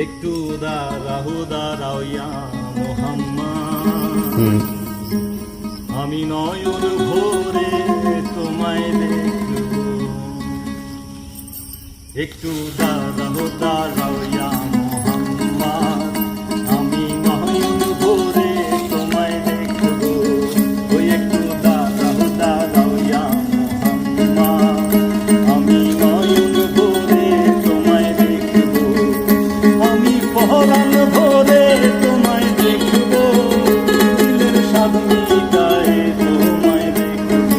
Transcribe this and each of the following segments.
একটু দাঁড়াও ইয়া মুহাম্মদ, আমি নয়ন ভরে তোমায় দেখব। একটু দাঁড়াও ইয়া মুহাম্মদ, আমি নয়ন ভরে তোমায় দেখব। ওই একটু দাঁড়াও ইয়া মুহাম্মদ, আমি নয়ন ভরে তোমায় দেখব। আমি পরাণ ভরে তোমায় দেখব, দিলের সাধনী গায়ে তোমায় দেখব।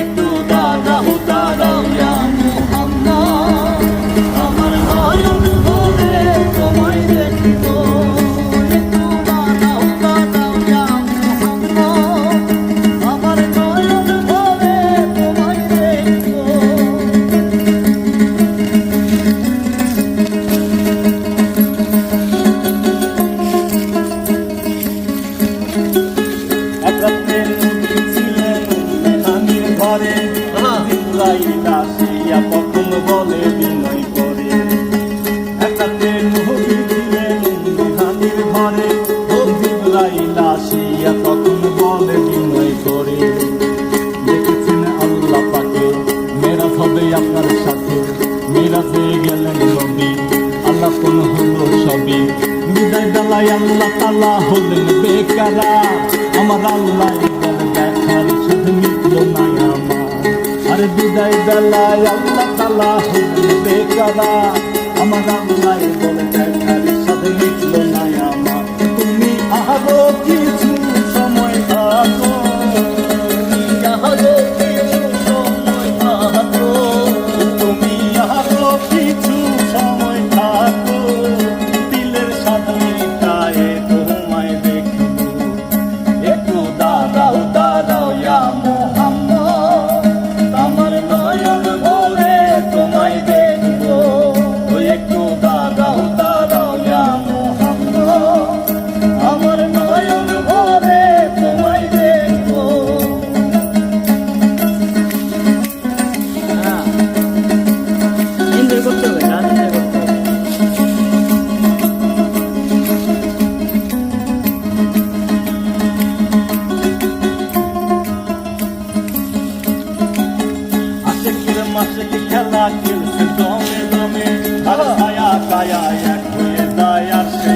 একটু দাঁড়াও ইয়া মুহাম্মদ, আমার নয়ন ভরে তোমায় দেখব। একটু দাঁড়াও ইয়া মুহাম্মদ, আমার নয়ন ভরে তোমায় দেখব। ঘরে জিব্রাইল আসিয়া প্রথম বলে বিনয় করে। একটাতে নবী ছিলেন মেহানির ঘরে, জিব্রাইল আসিয়া প্রথম বলে বিনয় করে। দেখেছেন আল্লাহ পাকে মেরাজ হবে আপনার সাথে, মেরাজে গেলেন নবী, আল্লাহ কোন হলো সবই। বিদায় বেলায় আল্লাহ তাআলা হলেন বেকারা, আমার আল্লাহ দেখার সাথে মিটল না আমার। আরে বিদায় বেলায় আল্লাহ তাআলা হলেন বেকারা, আমার আল্লাহ বলে দেখার সাথে মিটল না আমার। তুমি আরো কিছু সময় থাকো, আরো কিছু সময় থাকো, তুমি আরো কিছু সময় থাকো, দিলের সাথে গায়ে তোমায় দেখব। একটু দাঁড়াও ইয়া মুহাম্মদ, আমার নয়ন ভরে তোমায় দেখব। ওই একটু দাঁড়াও ইয়া মুহাম্মদ, আমার নয়ন ভরে তোমায় দেখব। এনজয় করতে হবে, গান এনজয় করতে হবে। আশেকের মাশেকে খেলা খেলছে দমে দমে, আর ছায়া কায়া এক হয়ে যায় আর সে